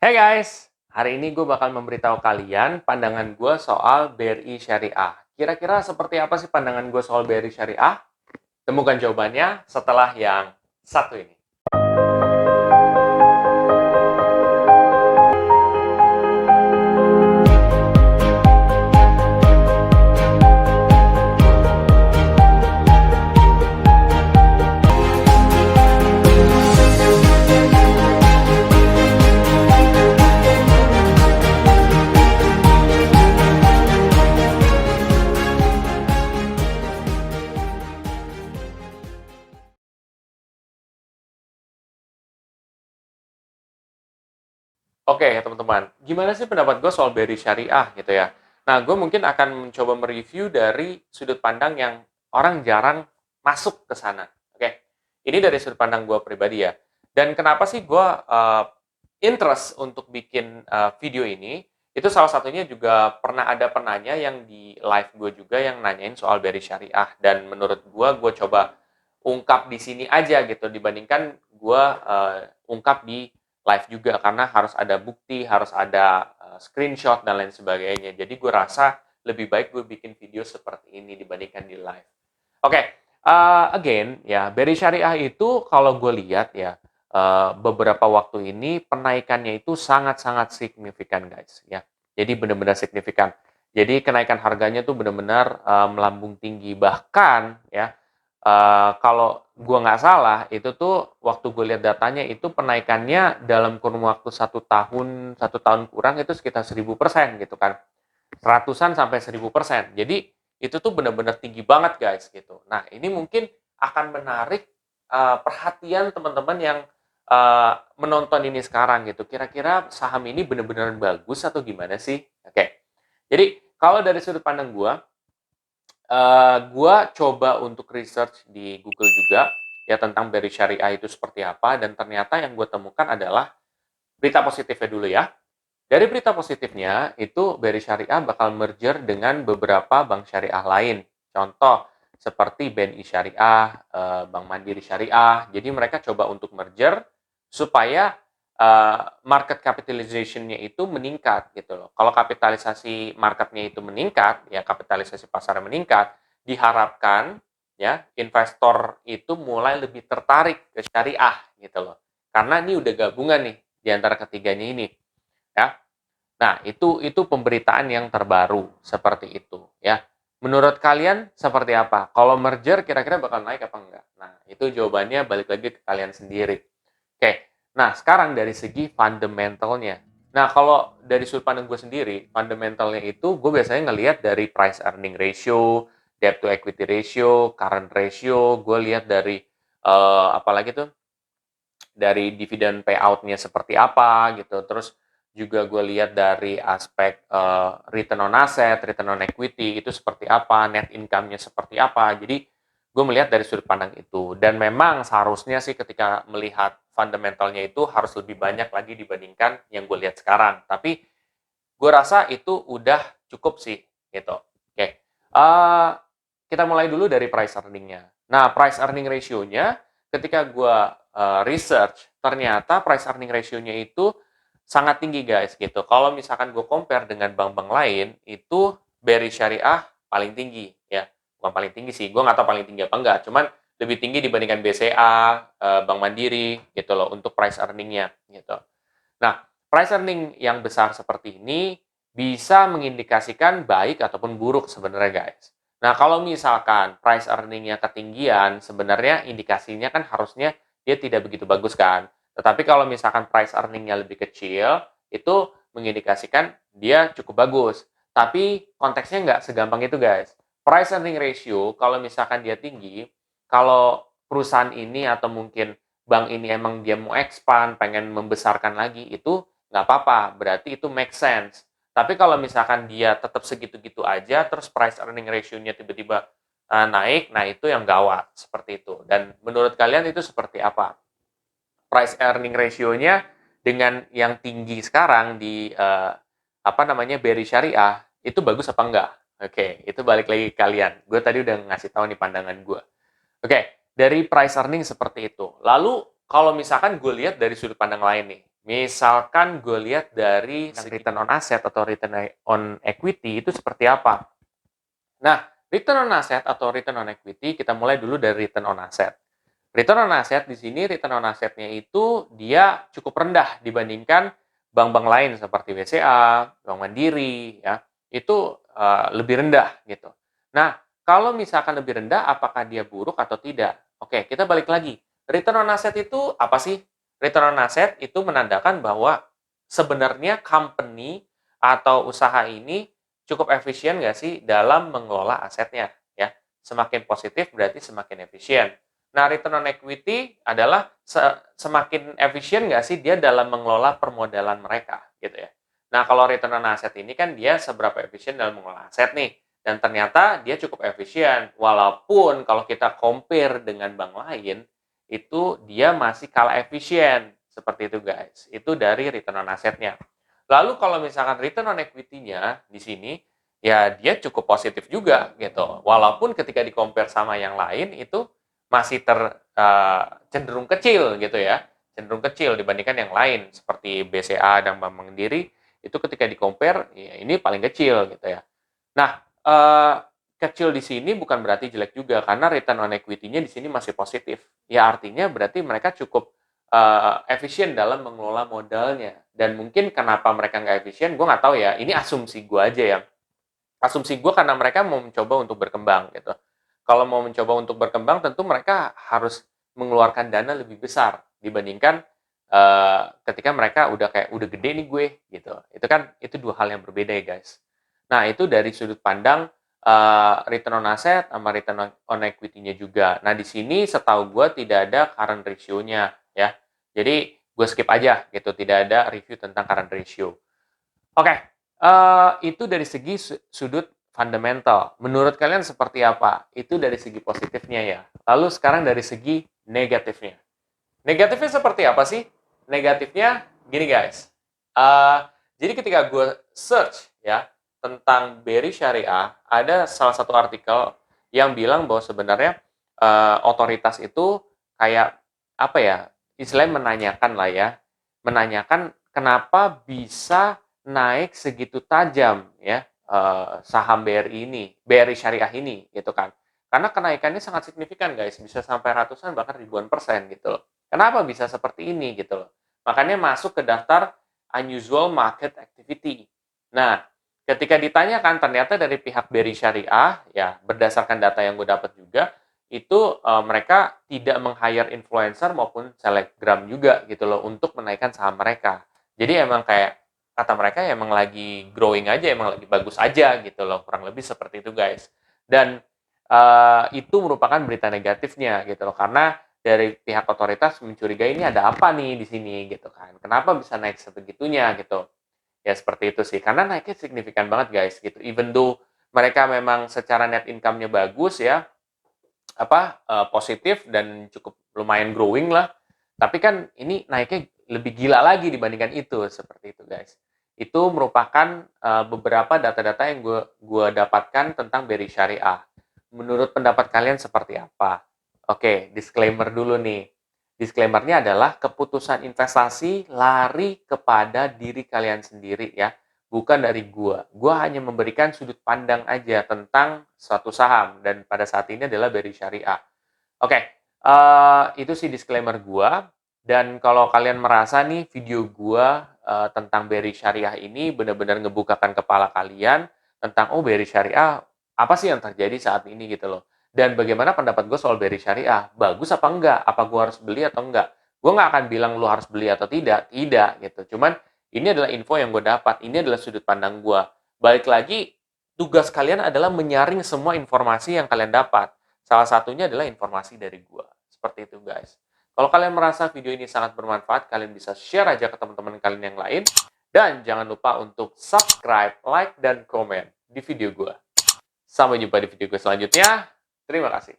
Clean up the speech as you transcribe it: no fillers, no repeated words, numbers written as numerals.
Hey guys, hari ini gue bakal memberitahu kalian pandangan gue soal BRI Syariah. Kira-kira seperti apa sih pandangan gue soal BRI Syariah? Temukan jawabannya setelah yang satu ini. Oke, teman-teman, gimana sih pendapat gue soal BRI Syariah gitu ya? Nah, gue mungkin akan mencoba mereview dari sudut pandang yang orang jarang masuk ke sana. Oke, ini dari sudut pandang gue pribadi ya. Dan kenapa sih gue interest untuk bikin video ini? Itu salah satunya juga pernah ada penanya yang di live gue juga yang nanyain soal BRI Syariah. Dan menurut gue coba ungkap di sini aja gitu dibandingkan gue ungkap di live juga karena harus ada bukti, harus ada screenshot dan lain sebagainya. Jadi gue rasa lebih baik gue bikin video seperti ini dibandingkan di live. Oke, again ya, BRI Syariah itu kalau gue lihat ya beberapa waktu ini penaikannya itu sangat-sangat signifikan guys ya. Jadi benar-benar signifikan. Jadi kenaikan harganya tuh benar-benar melambung tinggi, bahkan ya kalau gue nggak salah, itu tuh waktu gue lihat datanya itu penaikannya dalam kurun waktu satu tahun kurang itu sekitar 1000% gitu kan. Seratusan sampai 1000%. Jadi itu tuh benar-benar tinggi banget guys gitu. Nah ini mungkin akan menarik perhatian teman-teman yang menonton ini sekarang gitu. Kira-kira saham ini benar-benar bagus atau gimana sih? Oke. Jadi kalau dari sudut pandang gue coba untuk research di Google juga ya tentang BRI Syariah itu seperti apa dan ternyata yang gue temukan adalah berita positifnya dulu ya. Dari berita positifnya itu BRI Syariah bakal merger dengan beberapa bank syariah lain. Contoh seperti BNI Syariah, Bank Mandiri Syariah. Jadi mereka coba untuk merger supaya market capitalization-nya itu meningkat gitu loh. Kalau kapitalisasi marketnya itu meningkat, ya kapitalisasi pasar meningkat, diharapkan ya investor itu mulai lebih tertarik ke syariah gitu loh. Karena ini udah gabungan nih di antara ketiganya ini ya. Nah, itu pemberitaan yang terbaru seperti itu ya. Menurut kalian seperti apa? Kalau merger kira-kira bakal naik apa enggak? Nah, itu jawabannya balik lagi ke kalian sendiri. Oke, nah sekarang dari segi fundamentalnya. Nah, kalau dari sudut pandang gue sendiri, fundamentalnya itu gue biasanya ngelihat dari price earning ratio, debt to equity ratio, current ratio, gue lihat dari apalagi tuh dari dividen payout-nya seperti apa gitu. Terus juga gue lihat dari aspek return on asset, return on equity itu seperti apa, net income-nya seperti apa. Jadi gue melihat dari sudut pandang itu. Dan memang seharusnya sih ketika melihat fundamentalnya itu harus lebih banyak lagi dibandingkan yang gue lihat sekarang. Tapi gue rasa itu udah cukup sih gitu. Oke, kita mulai dulu dari price earning-nya. Nah, price earning ratio-nya ketika gue research, ternyata price earning ratio-nya itu sangat tinggi guys gitu. Kalau misalkan gue compare dengan bank-bank lain, itu BRI Syariah paling tinggi ya. Bukan paling tinggi sih, gue nggak tahu paling tinggi apa enggak. Cuman lebih tinggi dibandingkan BCA, Bank Mandiri gitu loh untuk price earning-nya gitu. Nah, price earning yang besar seperti ini bisa mengindikasikan baik ataupun buruk sebenarnya guys. Nah, kalau misalkan price earning-nya ketinggian, sebenarnya indikasinya kan harusnya dia tidak begitu bagus kan. Tetapi kalau misalkan price earning-nya lebih kecil, itu mengindikasikan dia cukup bagus. Tapi konteksnya nggak segampang itu guys. Price earning ratio, kalau misalkan dia tinggi, kalau perusahaan ini atau mungkin bank ini emang dia mau expand, pengen membesarkan lagi, itu nggak apa-apa. Berarti itu make sense. Tapi kalau misalkan dia tetap segitu-gitu aja, terus price earning ratio-nya tiba-tiba naik, nah itu yang gawat. Seperti itu. Dan menurut kalian itu seperti apa? Price earning ratio-nya dengan yang tinggi sekarang di apa namanya BRI Syariah, itu bagus apa enggak? Oke, itu balik lagi ke kalian. Gue tadi udah ngasih tahu nih pandangan gue. Oke, dari price earning seperti itu. Lalu kalau misalkan gue lihat dari sudut pandang lain nih, Misalkan gue lihat dari return on asset atau return on equity itu seperti apa. Nah, return on asset atau return on equity, kita mulai dulu dari return on asset. Return on asset di sini, return on assetnya itu dia cukup rendah dibandingkan bank-bank lain seperti BCA, Bank Mandiri, ya itu lebih rendah gitu. Nah, kalau misalkan lebih rendah, apakah dia buruk atau tidak? Oke, kita balik lagi. Return on asset itu apa sih? Return on asset itu menandakan bahwa sebenarnya company atau usaha ini cukup efisien nggak sih dalam mengelola asetnya? Ya, semakin positif berarti semakin efisien. Nah, return on equity adalah semakin efisien nggak sih dia dalam mengelola permodalan mereka, gitu ya. Nah, kalau return on asset ini kan dia seberapa efisien dalam mengelola aset nih. Dan ternyata dia cukup efisien. Walaupun kalau kita compare dengan bank lain, itu dia masih kalah efisien. Seperti itu, guys. Itu dari return on assetnya. Lalu kalau misalkan return on equity-nya di sini, ya dia cukup positif juga gitu. Walaupun ketika di-compare sama yang lain itu masih cenderung kecil gitu ya. Cenderung kecil dibandingkan yang lain seperti BCA dan Bank Mandiri itu ketika di-compare ya ini paling kecil gitu ya. Nah, kecil di sini bukan berarti jelek juga karena return on equity-nya di sini masih positif. Ya artinya berarti mereka cukup efisien dalam mengelola modalnya. Dan mungkin kenapa mereka nggak efisien, gue nggak tahu ya. Ini asumsi gue aja ya. Asumsi gue karena mereka mau mencoba untuk berkembang gitu. Kalau mau mencoba untuk berkembang, tentu mereka harus mengeluarkan dana lebih besar dibandingkan ketika mereka udah gede nih gue gitu. Itu dua hal yang berbeda ya guys. Nah itu dari sudut pandang return on asset sama return on equity-nya juga. Nah di sini setahu gue tidak ada current ratio-nya ya. Jadi gue skip aja gitu, tidak ada review tentang current ratio. Oke, itu dari segi sudut fundamental. Menurut kalian seperti apa? Itu dari segi positifnya ya. Lalu sekarang dari segi negatifnya. Negatifnya seperti apa sih? Negatifnya gini guys. Eh, jadi ketika gue search ya tentang BRI Syariah, ada salah satu artikel yang bilang bahwa sebenarnya otoritas itu kayak apa ya? Istilahnya menanyakan lah ya, menanyakan kenapa bisa naik segitu tajam ya saham BRI ini, BRI Syariah ini gitu kan. Karena kenaikannya sangat signifikan guys, bisa sampai ratusan bahkan ribuan persen gitu loh. Kenapa bisa seperti ini gitu loh. Makanya masuk ke daftar unusual market activity. Nah, ketika ditanyakan ternyata dari pihak BRI Syariah, ya berdasarkan data yang gue dapat juga, itu mereka tidak meng-hire influencer maupun selebgram juga gitu loh untuk menaikkan saham mereka. Jadi emang kayak kata mereka ya emang lagi growing aja, emang lagi bagus aja gitu loh, kurang lebih seperti itu guys. Dan itu merupakan berita negatifnya gitu loh, karena dari pihak otoritas mencurigai ini ada apa nih di sini gitu kan. Kenapa bisa naik sebegitunya gitu. Ya seperti itu sih, karena naiknya signifikan banget guys gitu. Even though mereka memang secara net income-nya bagus ya, positif dan cukup lumayan growing lah. Tapi kan ini naiknya lebih gila lagi dibandingkan itu seperti itu guys. Itu merupakan beberapa data-data yang gue dapatkan tentang BRI Syariah. Menurut pendapat kalian seperti apa? Oke, disclaimer dulu nih. Disclaimernya adalah keputusan investasi lari kepada diri kalian sendiri ya, bukan dari gua. Gua hanya memberikan sudut pandang aja tentang suatu saham dan pada saat ini adalah BRI Syariah. Oke, itu sih disclaimer gua. Dan kalau kalian merasa nih video gua tentang BRI Syariah ini benar-benar ngebukakan kepala kalian tentang oh BRI Syariah apa sih yang terjadi saat ini gitu loh. Dan bagaimana pendapat gue soal BRI Syariah? Bagus apa enggak? Apa gue harus beli atau enggak? Gue nggak akan bilang lu harus beli atau tidak. Tidak gitu. Cuman ini adalah info yang gue dapat. Ini adalah sudut pandang gue. Balik lagi, tugas kalian adalah menyaring semua informasi yang kalian dapat. Salah satunya adalah informasi dari gue. Seperti itu guys. Kalau kalian merasa video ini sangat bermanfaat, kalian bisa share aja ke teman-teman kalian yang lain. Dan jangan lupa untuk subscribe, like, dan komen di video gue. Sampai jumpa di video gue selanjutnya. Terima kasih.